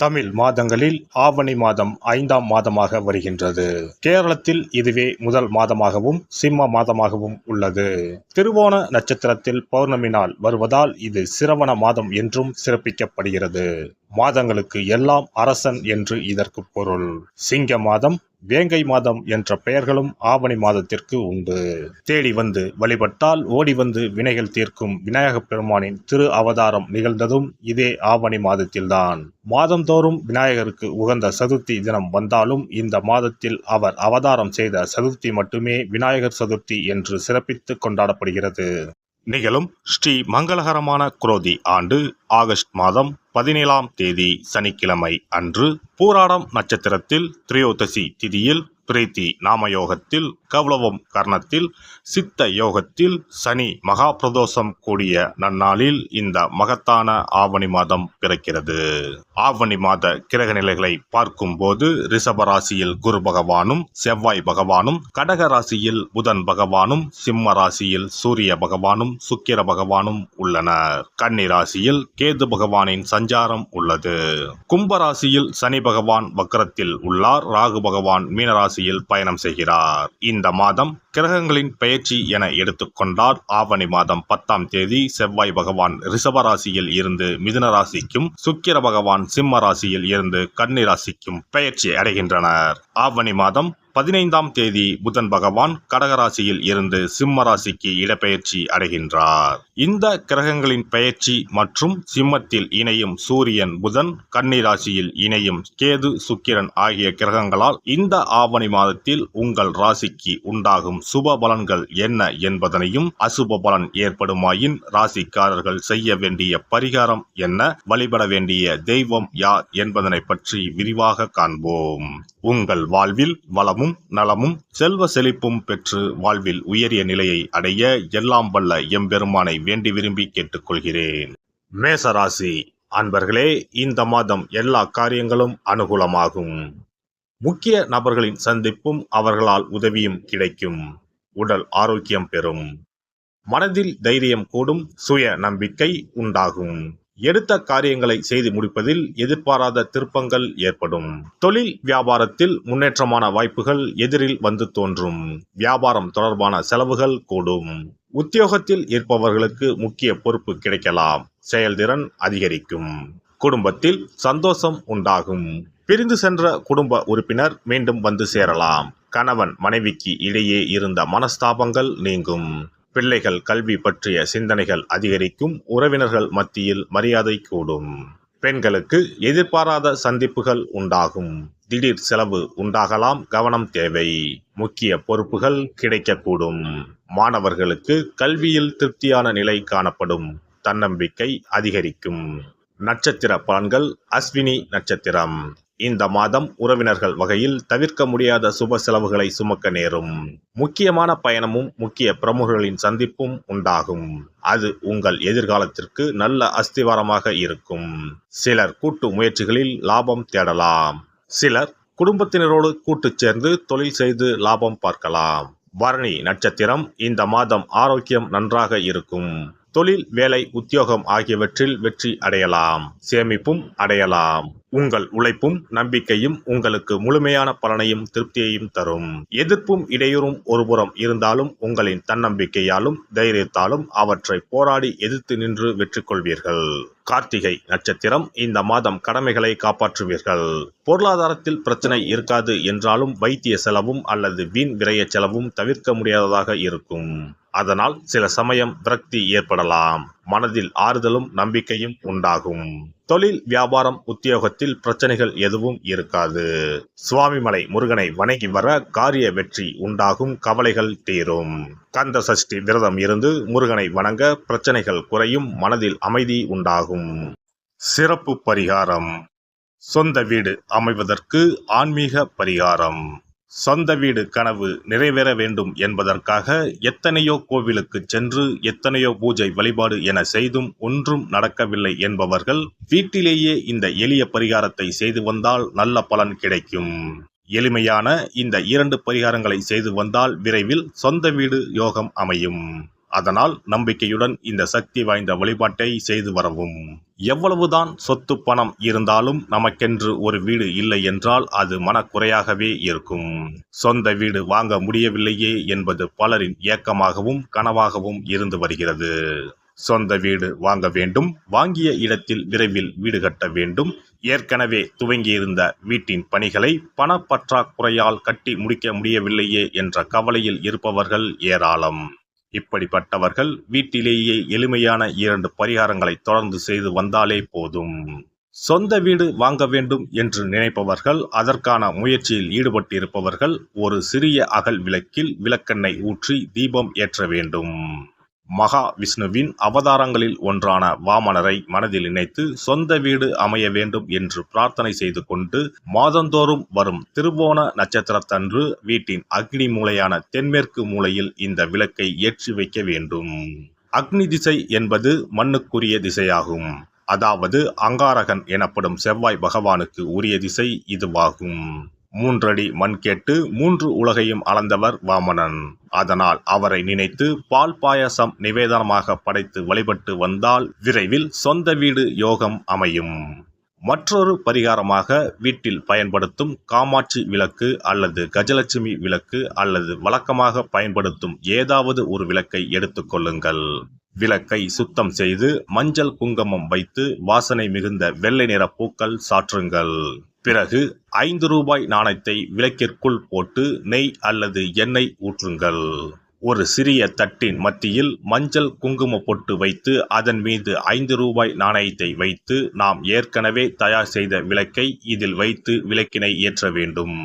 தமிழ் மாதங்களில் ஆவணி மாதம் 5ஆம் மாதமாக வருகின்றது. கேரளத்தில் இதுவே முதல் மாதமாகவும் சிம்ம மாதமாகவும் உள்ளது. திருவோண நட்சத்திரத்தில் பௌர்ணமி நாள் வருவதால் இது சிரவண மாதம் என்றும் சிறப்பிக்கப்படுகிறது. மாதங்களுக்கு எல்லாம் அரசன் என்று இதற்கு பொருள். சிங்க மாதம், வேங்கை மாதம் என்ற பெயர்களும் ஆவணி மாதத்திற்கு உண்டு. தேடி வந்து வழிபட்டால் ஓடி வந்து வினைகள் தீர்க்கும் விநாயகப் பெருமானின் திரு அவதாரம் நிகழ்ந்ததும் இதே ஆவணி மாதத்தில்தான். மாதந்தோறும் விநாயகருக்கு உகந்த சதுர்த்தி தினம் வந்தாலும் இந்த மாதத்தில் அவர் அவதாரம் செய்த சதுர்த்தி மட்டுமே விநாயகர் சதுர்த்தி என்று சிறப்பித்து கொண்டாடப்படுகிறது. நிகழும் ஸ்ரீ மங்களகரமான குரோதி ஆண்டு ஆகஸ்ட் மாதம் 17ஆம் தேதி சனிக்கிழமை அன்று பூராடம் நட்சத்திரத்தில் திரையோதசி திதியில் பிரீத்தி நாமயோகத்தில் கௌளவம் கர்ணத்தில் சித்த யோகத்தில் சனி மகா பிரதோஷம் கூடிய நன்னாளில் இந்த மகத்தான ஆவணி மாதம் பிறக்கிறது. ஆவணி மாத கிரக நிலைகளை பார்க்கும் போது ரிஷபராசியில் குரு பகவானும் செவ்வாய் பகவானும், கடக ராசியில் புதன் பகவானும், சிம்ம ராசியில் சூரிய பகவானும் சுக்கிர பகவானும் உள்ளனர். கன்னி ராசியில் கேது பகவானின் சஞ்சாரம் உள்ளது. கும்பராசியில் சனி பகவான் வக்ரத்தில் உள்ளார். ராகு பகவான் மீனராசி பயணம் செய்கிறார். இந்த மாதம் கிரகங்களின் பெயர்ச்சி என எடுத்துக்கொண்டால் ஆவணி மாதம் 10ஆம் தேதி செவ்வாய் பகவான் ரிஷப ராசியில் இருந்து மிதுன ராசிக்கும், சுக்கிர பகவான் சிம்ம ராசியில் இருந்து கன்னி ராசிக்கும் பெயர்ச்சி அடைகின்றனர். ஆவணி மாதம் 15ஆம் தேதி புதன் பகவான் கடகராசியில் இருந்து சிம்ம ராசிக்கு இடப்பெயர்ச்சி அடைகின்றார். இந்த கிரகங்களின் பெயர்ச்சி மற்றும் சிம்மத்தில் இணையும் சூரியன் புதன், கன்னி ராசியில் இணையும் கேது சுக்கிரன் ஆகிய கிரகங்களால் இந்த ஆவணி மாதத்தில் உங்கள் ராசிக்கு உண்டாகும் சுப பலன்கள் என்ன என்பதனையும், அசுப பலன் ஏற்படுமாயின் ராசிக்காரர்கள் செய்ய வேண்டிய பரிகாரம் என்ன, வழிபட வேண்டிய தெய்வம் யார் என்பதனை பற்றி விரிவாக காண்போம். உங்கள் வாழ்வில் வளமும் நலமும் செல்வ செழிப்பும் பெற்று வாழ்வில் உயரிய நிலையை அடைய எல்லாம் வல்ல எம்பெருமானை வேண்டி விரும்பி கேட்டுக்கொள்கிறேன். மேசராசி அன்பர்களே, இந்த மாதம் எல்லா காரியங்களும் அனுகூலமாகும். முக்கிய நபர்களின் சந்திப்பும் அவர்களால் உதவியும் கிடைக்கும். உடல் ஆரோக்கியம் பெறும். மனதில் தைரியம் கூடும். சுய நம்பிக்கை உண்டாகும். எடுத்த காரியங்களை செய்து முடிப்பதில் எதிர்பாராத திருப்பங்கள் ஏற்படும். தொழில் வியாபாரத்தில் முன்னேற்றமான வாய்ப்புகள் எதிரில் வந்து தோன்றும். வியாபாரம் தொடர்பான செலவுகள் கூடும். உத்தியோகத்தில் இருப்பவர்களுக்கு முக்கிய பொறுப்பு கிடைக்கலாம். செயல்திறன் அதிகரிக்கும். குடும்பத்தில் சந்தோஷம் உண்டாகும். பிரிந்து சென்ற குடும்ப உறுப்பினர் மீண்டும் வந்து சேரலாம். கணவன் மனைவிக்கு இடையே இருந்த மனஸ்தாபங்கள் நீங்கும். பிள்ளைகள் கல்வி பற்றிய சிந்தனைகள் அதிகரிக்கும். உறவினர்கள் மத்தியில் மரியாதை கூடும். பெண்களுக்கு எதிர்பாராத சந்திப்புகள் உண்டாகும். திடீர் செலவு உண்டாகலாம். கவனம் தேவை. முக்கிய பொறுப்புகள் கிடைக்கக்கூடும். மாணவர்களுக்கு கல்வியில் திருப்தியான நிலை காணப்படும். தன்னம்பிக்கை அதிகரிக்கும். நட்சத்திர பலன்கள். அஸ்வினி நட்சத்திரம். இந்த மாதம் உறவினர்கள் வகையில் தவிர்க்க முடியாத சுப செலவுகளை சுமக்க நேரும். முக்கியமான பயணமும் முக்கிய பிரமுகர்களின் சந்திப்பும் உண்டாகும். அது உங்கள் எதிர்காலத்திற்கு நல்ல அஸ்திவாரமாக இருக்கும். சிலர் கூட்டு முயற்சிகளில் லாபம் தேடலாம். சிலர் குடும்பத்தினரோடு கூட்டு சேர்ந்து தொழில் செய்து லாபம் பார்க்கலாம். பரணி நட்சத்திரம். இந்த மாதம் ஆரோக்கியம் நன்றாக இருக்கும். தொழில், வேலை, உத்தியோகம் ஆகியவற்றில் வெற்றி அடையலாம். சேமிப்பும் அடையலாம். உங்கள் உழைப்பும் நம்பிக்கையும் உங்களுக்கு முழுமையான பலனையும் திருப்தியையும் தரும். எதிர்ப்பும் இடையூறும் ஒருபுறம் இருந்தாலும் உங்களின் தன்னம்பிக்கையாலும் தைரியத்தாலும் அவற்றை போராடி எதிர்த்து நின்று வெற்றி கொள்வீர்கள். கார்த்திகை நட்சத்திரம். இந்த மாதம் கடமைகளை காப்பாற்றுவீர்கள். பொருளாதாரத்தில் பிரச்சனை இருக்காது என்றாலும் வைத்திய செலவும் அல்லது வீண் விரய செலவும் தவிர்க்க முடியாததாக இருக்கும். அதனால் சில சமயம் விரக்தி ஏற்படலாம். மனதில் ஆறுதலும் நம்பிக்கையும் உண்டாகும். தொழில், வியாபாரம், உத்தியோகத்தில் பிரச்சனைகள் எதுவும் இருக்காது. சுவாமிமலை முருகனை வணங்கி வர காரிய வெற்றி உண்டாகும். கவலைகள் தீரும். கந்த சஷ்டி விரதம் இருந்து முருகனை வணங்க பிரச்சனைகள் குறையும். மனதில் அமைதி உண்டாகும். சிறப்பு பரிகாரம். சொந்த வீடு அமைவதற்கு ஆன்மீக பரிகாரம். சொந்த வீடு கனவு நிறைவேற வேண்டும் என்பதற்காக எத்தனையோ கோவிலுக்கு சென்று எத்தனையோ பூஜை வழிபாடு என செய்தும் ஒன்றும் நடக்கவில்லை என்பவர்கள் வீட்டிலேயே இந்த எளிய பரிகாரத்தை செய்து வந்தால் நல்ல பலன் கிடைக்கும். எளிமையான இந்த 2 பரிகாரங்களை செய்து வந்தால் விரைவில் சொந்த வீடு யோகம் அமையும். அதனால் நம்பிக்கையுடன் இந்த சக்தி வாய்ந்த வழிபாட்டை செய்து வரவும். எவ்வளவுதான் சொத்து பணம் இருந்தாலும் நமக்கென்று ஒரு வீடு இல்லை என்றால் அது மனக்குறையாகவே இருக்கும். சொந்த வீடு வாங்க முடியவில்லையே என்பது பலரின் ஏக்கமாகவும் கனவாகவும் இருந்து வருகிறது. சொந்த வீடு வாங்க வேண்டும், வாங்கிய இடத்தில் விரைவில் வீடு கட்ட வேண்டும், ஏற்கனவே துவங்கியிருந்த வீட்டின் பணிகளை பணப்பற்றாக்குறையால் கட்டி முடிக்க முடியவில்லையே என்ற கவலையில் இருப்பவர்கள் ஏராளம். இப்படிப்பட்டவர்கள் வீட்டிலேயே எளிமையான 2 பரிகாரங்களை தொடர்ந்து செய்து வந்தாலே போதும். சொந்த வீடு வாங்க வேண்டும் என்று நினைப்பவர்கள், அதற்கான முயற்சியில் ஈடுபட்டிருப்பவர்கள் ஒரு சிறிய அகல் விளக்கில் விளக்கெண்ணெய் ஊற்றி தீபம் ஏற்ற வேண்டும். மகா விஷ்ணுவின் அவதாரங்களில் ஒன்றான வாமனரை மனதில் நினைத்து சொந்த வீடு அமைய வேண்டும் என்று பிரார்த்தனை செய்து கொண்டு மாதந்தோறும் வரும் திருவோண நட்சத்திரத்தன்று வீட்டின் அக்னி மூலையான தென்மேற்கு மூலையில் இந்த விளக்கை ஏற்றி வைக்க வேண்டும். அக்னி திசை என்பது மண்ணுக்குரிய திசையாகும். அதாவது அங்காரகன் எனப்படும் செவ்வாய் பகவானுக்கு உரிய திசை இதுவாகும். 3 அடி மண் கேட்டு 3 உலகையும் அளந்தவர் வாமனன். அதனால் அவரை நினைத்து பால் பாயசம் நிவேதனமாக படைத்து வழிபட்டு வந்தால் விரைவில் சொந்த வீடு யோகம் அமையும். மற்றொரு பரிகாரமாக வீட்டில் பயன்படுத்தும் காமாட்சி விளக்கு அல்லது கஜலட்சுமி விளக்கு அல்லது வழக்கமாக பயன்படுத்தும் ஏதாவது ஒரு விளக்கை எடுத்துக்கொள்ளுங்கள். விளக்கை சுத்தம் செய்து மஞ்சள் குங்குமம் வைத்து வாசனை மிகுந்த வெள்ளை நிற பூக்கள் சாற்றுங்கள். பிறகு 5 ரூபாய் நாணயத்தை விளக்கிற்குள் போட்டு நெய் அல்லது எண்ணெய் ஊற்றுங்கள். ஒரு சிறிய தட்டின் மத்தியில் மஞ்சள் குங்கும பொட்டு வைத்து அதன் மீது 5 ரூபாய் நாணயத்தை வைத்து நாம் ஏற்கனவே தயார் செய்த விளக்கை இதில் வைத்து விளக்கினை ஏற்ற வேண்டும்.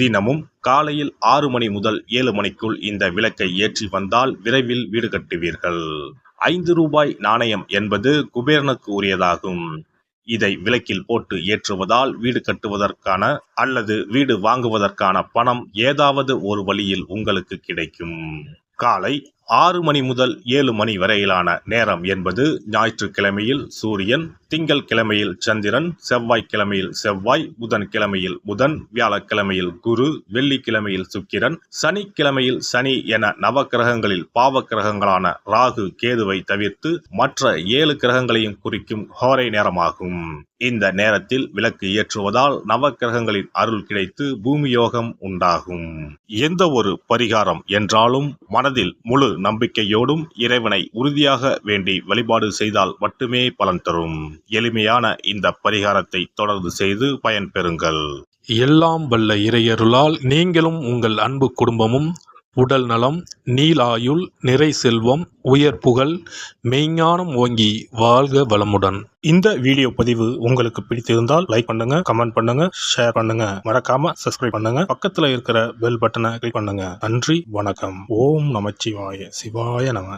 தினமும் காலையில் 6 மணி முதல் 7 மணிக்குள் இந்த விளக்கை ஏற்றி வந்தால் விரைவில் வீடு கட்டுவீர்கள். 5 ரூபாய் நாணயம் என்பது குபேரனுக்கு உரியதாகும். இதை விளக்கில் போட்டு ஏற்றுவதால் வீடு கட்டுவதற்கான அல்லது வீடு வாங்குவதற்கான பணம் ஏதாவது ஒரு வழியில் உங்களுக்கு கிடைக்கும். காலை 6 மணி முதல் 7 மணி வரையிலான நேரம் என்பது ஞாயிற்றுக்கிழமையில் சூரியன், திங்கள் கிழமையில் சந்திரன், செவ்வாய்க்கிழமையில் செவ்வாய், புதன் கிழமையில் புதன், வியாழக்கிழமையில் குரு, வெள்ளிக்கிழமையில் சுக்கிரன், சனிக்கிழமையில் சனி என நவக்கிரகங்களில் பாவ கிரகங்களான ராகு கேதுவை தவிர்த்து மற்ற 7 கிரகங்களையும் குறிக்கும் ஹோரை நேரமாகும். இந்த நேரத்தில் விளக்கு ஏற்றுவதால் நவக்கிரகங்களின் அருள் கிடைத்து பூமி யோகம் உண்டாகும். எந்த ஒரு பரிகாரம் என்றாலும் மனதில் முழு நம்பிக்கையோடும் இறைவனை உறுதியாக வேண்டி வழிபாடு செய்தால் மட்டுமே பலன் தரும். எளிமையான இந்த பரிகாரத்தை தொடர்ந்து செய்து பயன் பெறுங்கள். எல்லாம் வல்ல இறையருளால் நீங்களும் உங்கள் அன்பு குடும்பமும் உடல் நலம், நீலாயுள், நிறை செல்வம், உயர் புகழ், மெய்ஞானம் ஓங்கி வாழ்க வளமுடன். இந்த வீடியோ பதிவு உங்களுக்கு பிடித்திருந்தால் லைக் பண்ணுங்க, கமெண்ட் பண்ணுங்க, ஷேர் பண்ணுங்க, மறக்காம சப்ஸ்கிரைப் பண்ணுங்க, பக்கத்துல இருக்கிற பெல் பட்டனை கிளிக் பண்ணுங்க. நன்றி, வணக்கம். ஓம் நமச்சிவாய, சிவாய நம.